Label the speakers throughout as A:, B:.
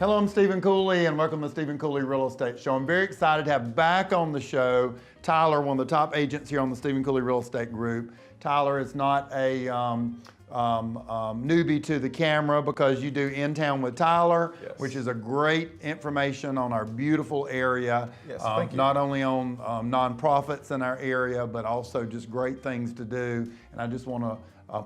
A: Hello, I'm Stephen Cooley, and welcome to the Stephen Cooley Real Estate Show. I'm very excited to have back on the show Tyler, one of the top agents here on the Stephen Cooley Real Estate Group. Tyler is not a newbie to the camera because you do In Town with Tyler,
B: Yes.
A: which is a great information on our beautiful area.
B: Yes, thank you.
A: Not only on nonprofits in our area, but also just great things to do. And I just want to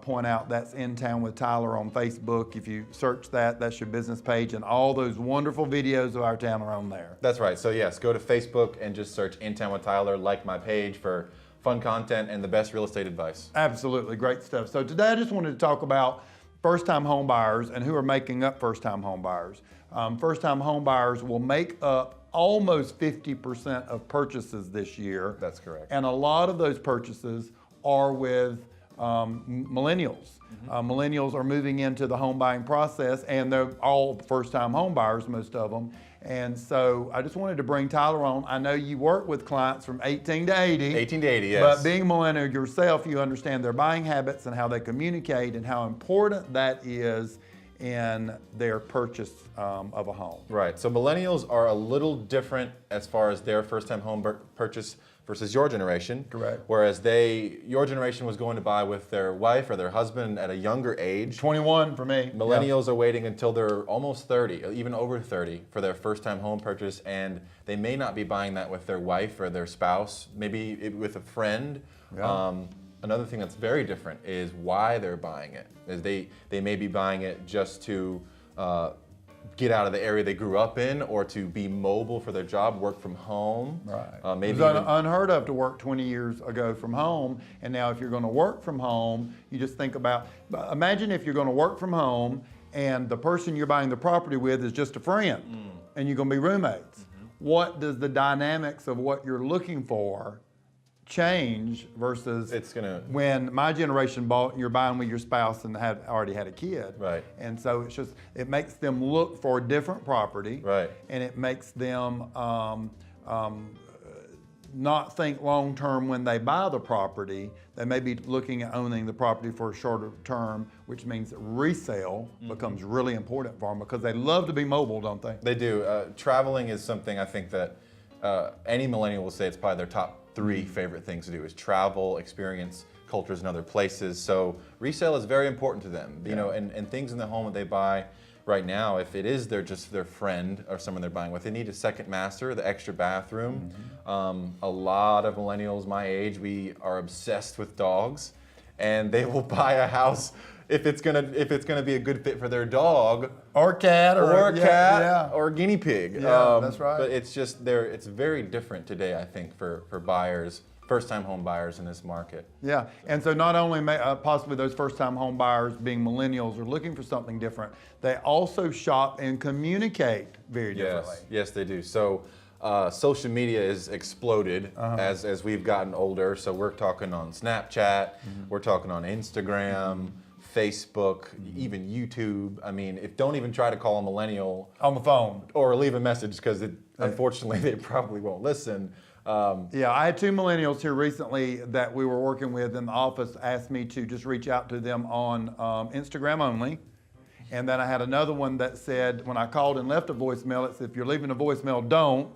A: point out that's In Town with Tyler on Facebook. If you search that, that's your business page, and all those wonderful videos of our town are on there.
B: That's right. So yes, go to Facebook and just search In Town with Tyler, like my page for fun content and the best real estate advice.
A: Absolutely, great stuff. So today I just wanted to talk about first-time home buyers and who are making up first-time home buyers. First-time home buyers will make up almost 50% of purchases this year.
B: That's correct.
A: And a lot of those purchases are with millennials. Millennials are moving into the home buying process, and they're all first-time home buyers, most of them. And so I just wanted to bring Tyler on. I know you work with clients from 18 to 80.
B: 18 to 80, yes.
A: But being a millennial yourself, you understand their buying habits and how they communicate and how important that is in their purchase of a home.
B: Right. So millennials are a little different as far as their first-time home purchase versus your generation.
A: Correct.
B: Whereas your generation was going to buy with their wife or their husband at a younger age.
A: 21 for me.
B: Millennials are waiting until they're almost 30, even over 30, for their first-time home purchase, and they may not be buying that with their wife or their spouse, maybe with a friend.
A: Yeah.
B: Another thing that's very different is why they're buying it. Is they may be buying it just to get out of the area they grew up in, or to be mobile for their job, work from home.
A: Right.
B: Maybe
A: it was unheard of to work 20 years ago from home, and now if you're going to work from home, you just think about, imagine if you're going to work from home and the person you're buying the property with is just a friend, and you're going to be roommates. What does the dynamics of what you're looking for change versus when my generation bought and you're buying with your spouse and already had a kid.
B: Right.
A: And so it makes them look for a different property.
B: Right.
A: And it makes them not think long term when they buy the property. They may be looking at owning the property for a shorter term, which means resale becomes really important for them because they love to be mobile, don't they?
B: They do. Traveling is something I think that any millennial will say it's probably their top 3 favorite things to do is travel, experience cultures in other places. So resale is very important to them. You know, and things in the home that they buy right now, if it is just their friend or someone they're buying with, they need a second master, the extra bathroom. A lot of millennials my age, we are obsessed with dogs, and they will buy a house if it's gonna be a good fit for their dog
A: or cat
B: or guinea pig.
A: Yeah, that's right.
B: But it's just it's very different today, I think, for buyers, first-time home buyers in this market.
A: Yeah, and so not only possibly those first-time home buyers being millennials are looking for something different, they also shop and communicate very differently.
B: Yes, they do. So social media has exploded as we've gotten older. So we're talking on Snapchat, we're talking on Instagram, Facebook, even YouTube. I mean, don't even try to call a millennial
A: on the phone
B: or leave a message because unfortunately they probably won't listen.
A: Yeah, I had 2 millennials here recently that we were working with in the office asked me to just reach out to them on Instagram only. And then I had another one that said, when I called and left a voicemail, it said, if you're leaving a voicemail,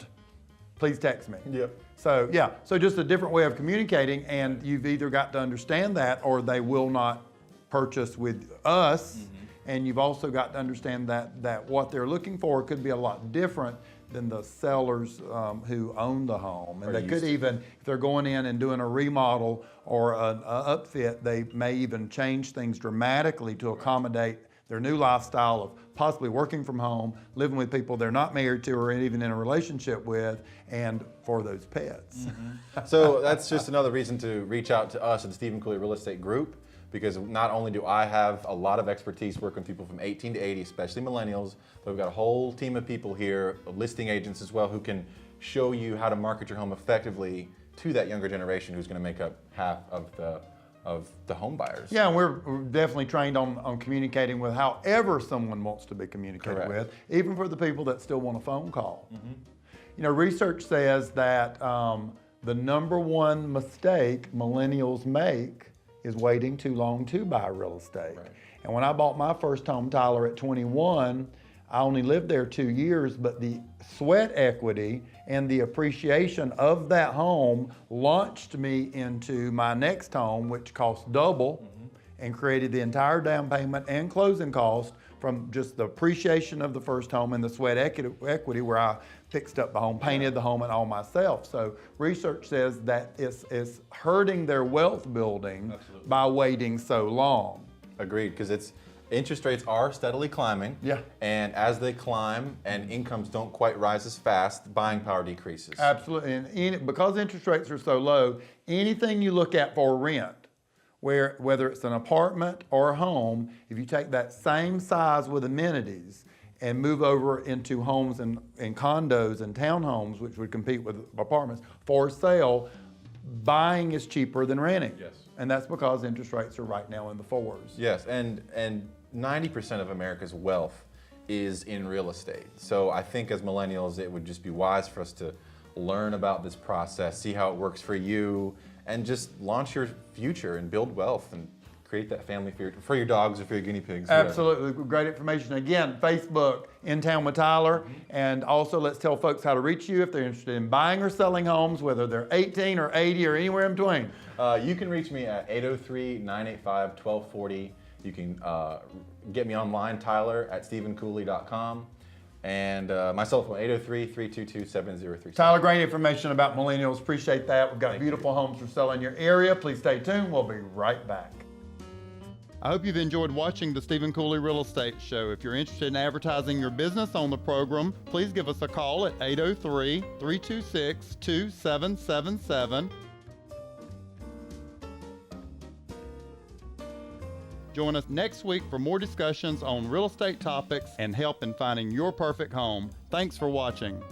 A: please text me.
B: Yep.
A: So yeah, so just a different way of communicating, and you've either got to understand that or they will not purchase with us. And you've also got to understand that what they're looking for could be a lot different than the sellers who own the home. And they could even, if they're going in and doing a remodel or an upfit, they may even change things dramatically to accommodate their new lifestyle of possibly working from home, living with people they're not married to or even in a relationship with, and for those pets.
B: So that's just another reason to reach out to us at the Stephen Cooley Real Estate Group, because not only do I have a lot of expertise working with people from 18 to 80, especially millennials, but we've got a whole team of people here, listing agents as well, who can show you how to market your home effectively to that younger generation who's going to make up half of the home buyers.
A: Yeah, and we're definitely trained on communicating with however someone wants to be communicated with, even for the people that still want a phone call. You know, research says that the #1 mistake millennials make is waiting too long to buy real estate. And when I bought my first home, Tyler, at 21, I only lived there 2 years, but the sweat equity and the appreciation of that home launched me into my next home, which cost double, and created the entire down payment and closing cost from just the appreciation of the first home and the sweat equity where I fixed up the home, painted the home and all myself. So research says that it's hurting their wealth building by waiting so long.
B: Agreed, because interest rates are steadily climbing.
A: Yeah.
B: And as they climb and incomes don't quite rise as fast, buying power decreases.
A: Absolutely, and because interest rates are so low, anything you look at for rent, whether it's an apartment or a home, if you take that same size with amenities and move over into homes and condos and townhomes, which would compete with apartments, for sale, buying is cheaper than renting.
B: Yes.
A: And that's because interest rates are right now in the 4s.
B: Yes, and 90% of America's wealth is in real estate. So I think as millennials, it would just be wise for us to learn about this process, see how it works for you, and just launch your future and build wealth and create that family for your dogs or for your guinea pigs.
A: Absolutely, great information. Again, Facebook, In Town with Tyler, and also let's tell folks how to reach you if they're interested in buying or selling homes, whether they're 18 or 80 or anywhere in between.
B: You can reach me at 803-985-1240. You can get me online, Tyler at stephencooley.com. And my cell phone, 803-322-7037.
A: Tyler, great information about millennials. Appreciate that. We've got beautiful homes for sale in your area. Please stay tuned. We'll be right back. I hope you've enjoyed watching the Stephen Cooley Real Estate Show. If you're interested in advertising your business on the program, please give us a call at 803-326-2777. Join us next week for more discussions on real estate topics and help in finding your perfect home. Thanks for watching.